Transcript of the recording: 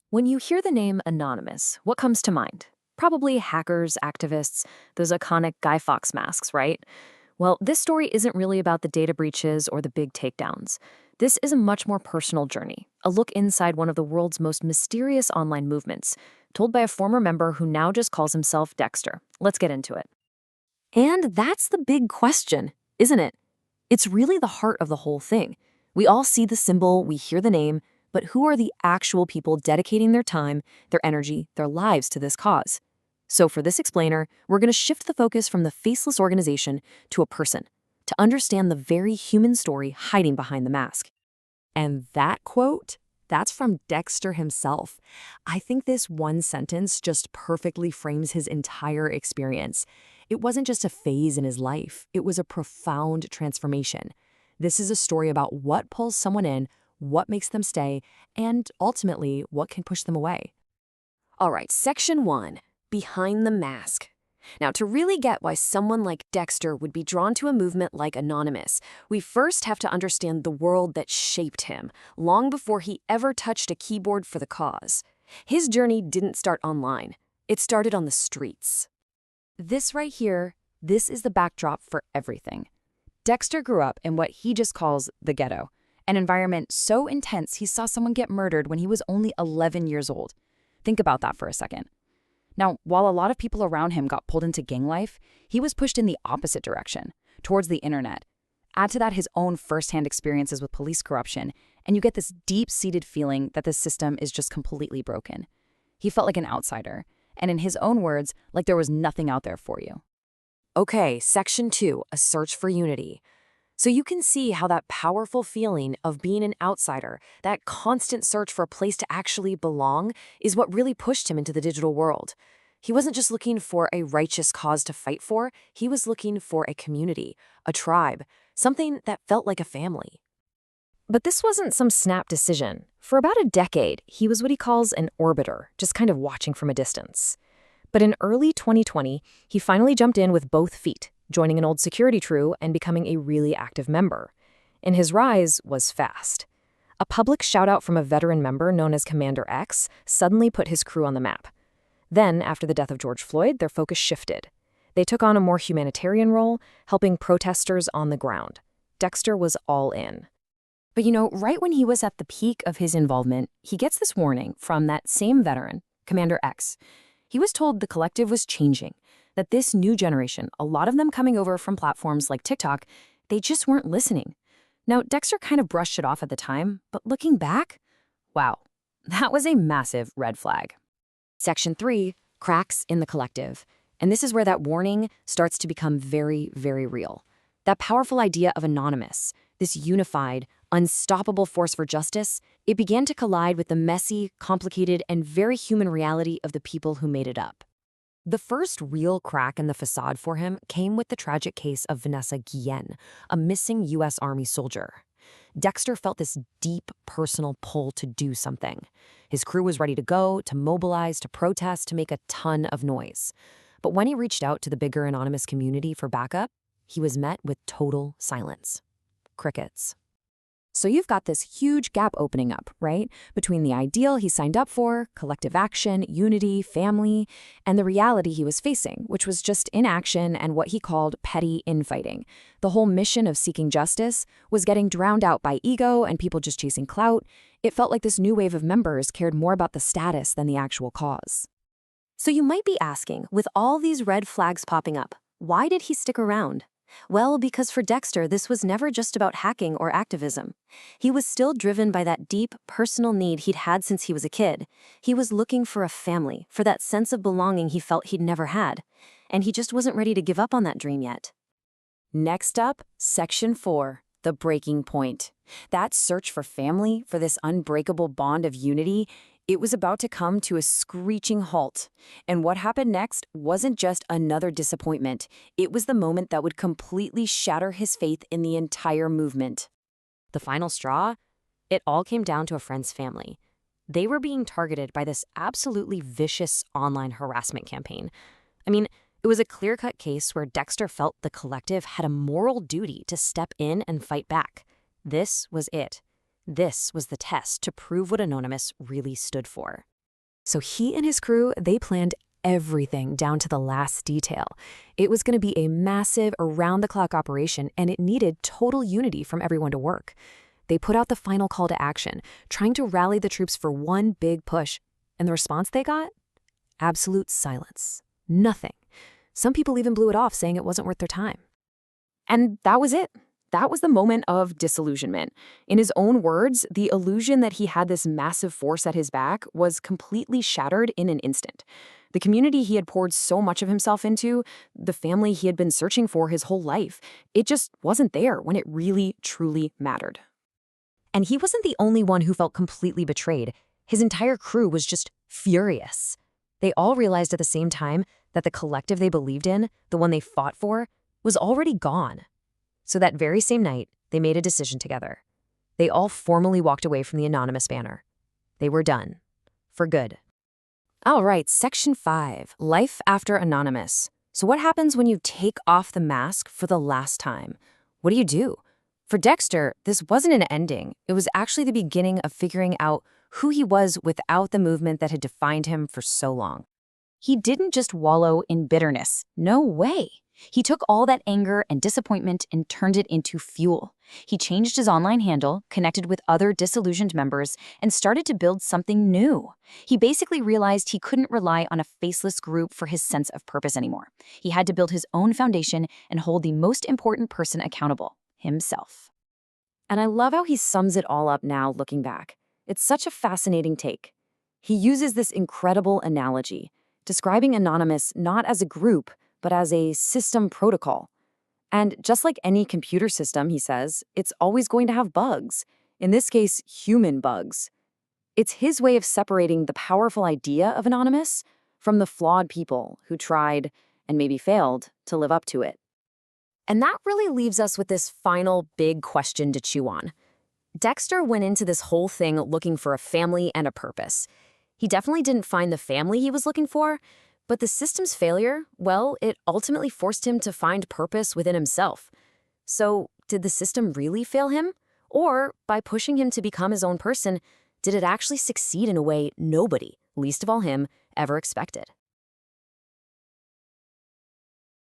When you hear the name Anonymous, what comes to mind? Probably hackers, activists, those iconic Guy Fawkes masks, right? Well, this story isn't really about the data breaches or the big takedowns. This is a much more personal journey, a look inside one of the world's most mysterious online movements, told by a former member who now just calls himself Dexter. Let's get into it. And that's the big question, isn't it? It's really the heart of the whole thing. We all see the symbol, we hear the name, but who are the actual people dedicating their time, their energy, their lives to this cause? So for this explainer, we're going to shift the focus from the faceless organization to a person, to understand the very human story hiding behind the mask. And that quote, that's from Dexter himself. I think this one sentence just perfectly frames his entire experience. It wasn't just a phase in his life, it was a profound transformation. This is a story about what pulls someone in, what makes them stay, and ultimately, what can push them away. All right, section 1, behind the mask. Now, to really get why someone like Dexter would be drawn to a movement like Anonymous, we first have to understand the world that shaped him, long before he ever touched a keyboard for the cause. His journey didn't start online. It started on the streets. This right here, this is the backdrop for everything. Dexter grew up in what he just calls the ghetto, an environment so intense he saw someone get murdered when he was only 11 years old. Think about that for a second. Now, while a lot of people around him got pulled into gang life, he was pushed in the opposite direction, towards the internet. Add to that his own firsthand experiences with police corruption, and you get this deep-seated feeling that the system is just completely broken. He felt like an outsider, and in his own words, like there was nothing out there for you. Okay, section 2, a search for unity. So you can see how that powerful feeling of being an outsider, that constant search for a place to actually belong, is what really pushed him into the digital world. He wasn't just looking for a righteous cause to fight for, he was looking for a community, a tribe, something that felt like a family. But this wasn't some snap decision. For about a decade, he was what he calls an orbiter, just kind of watching from a distance. But in early 2020, he finally jumped in with both feet, joining an old security crew and becoming a really active member. And his rise was fast. A public shout-out from a veteran member known as Commander X suddenly put his crew on the map. Then, after the death of George Floyd, their focus shifted. They took on a more humanitarian role, helping protesters on the ground. Dexter was all in. But right when he was at the peak of his involvement, he gets this warning from that same veteran, Commander X. He was told the collective was changing, that this new generation, a lot of them coming over from platforms like TikTok, they just weren't listening. Now, Dexter kind of brushed it off at the time, but looking back, wow, that was a massive red flag. Section 3, cracks in the collective. And this is where that warning starts to become very, very real. That powerful idea of Anonymous, this unified, unstoppable force for justice, it began to collide with the messy, complicated, and very human reality of the people who made it up. The first real crack in the facade for him came with the tragic case of Vanessa Guillen, a missing U.S. Army soldier. Dexter felt this deep personal pull to do something. His crew was ready to go, to mobilize, to protest, to make a ton of noise. But when he reached out to the bigger anonymous community for backup, he was met with total silence. Crickets. So you've got this huge gap opening up, right? Between the ideal he signed up for, collective action, unity, family, and the reality he was facing, which was just inaction and what he called petty infighting. The whole mission of seeking justice was getting drowned out by ego and people just chasing clout. It felt like this new wave of members cared more about the status than the actual cause. So you might be asking, with all these red flags popping up, why did he stick around? Well, because for Dexter, this was never just about hacking or activism. He was still driven by that deep, personal need he'd had since he was a kid. He was looking for a family, for that sense of belonging he felt he'd never had. And he just wasn't ready to give up on that dream yet. Next up, Section 4, the breaking point. That search for family, for this unbreakable bond of unity, it was about to come to a screeching halt. And what happened next wasn't just another disappointment. It was the moment that would completely shatter his faith in the entire movement. The final straw? It all came down to a friend's family. They were being targeted by this absolutely vicious online harassment campaign. It was a clear-cut case where Dexter felt the collective had a moral duty to step in and fight back. This was it. This was the test to prove what Anonymous really stood for. So he and his crew, they planned everything down to the last detail. It was going to be a massive, around-the-clock operation, and it needed total unity from everyone to work. They put out the final call to action, trying to rally the troops for one big push. And the response they got? Absolute silence. Nothing. Some people even blew it off, saying it wasn't worth their time. And that was it. That was the moment of disillusionment. In his own words, the illusion that he had this massive force at his back was completely shattered in an instant. The community he had poured so much of himself into, the family he had been searching for his whole life, it just wasn't there when it really, truly mattered. And he wasn't the only one who felt completely betrayed. His entire crew was just furious. They all realized at the same time that the collective they believed in, the one they fought for, was already gone. So that very same night, they made a decision together. They all formally walked away from the anonymous banner. They were done. For good. All right, Section 5, Life After Anonymous. So what happens when you take off the mask for the last time? What do? For Dexter, this wasn't an ending. It was actually the beginning of figuring out who he was without the movement that had defined him for so long. He didn't just wallow in bitterness. No way. He took all that anger and disappointment and turned it into fuel. He changed his online handle, connected with other disillusioned members, and started to build something new. He basically realized he couldn't rely on a faceless group for his sense of purpose anymore. He had to build his own foundation and hold the most important person accountable, himself. And I love how he sums it all up now looking back. It's such a fascinating take. He uses this incredible analogy, describing Anonymous not as a group, but as a system protocol. And just like any computer system, he says, it's always going to have bugs. In this case, human bugs. It's his way of separating the powerful idea of Anonymous from the flawed people who tried, and maybe failed, to live up to it. And that really leaves us with this final big question to chew on. Dexter went into this whole thing looking for a family and a purpose. He definitely didn't find the family he was looking for, but the system's failure, well, it ultimately forced him to find purpose within himself. So, did the system really fail him? Or, by pushing him to become his own person, did it actually succeed in a way nobody, least of all him, ever expected?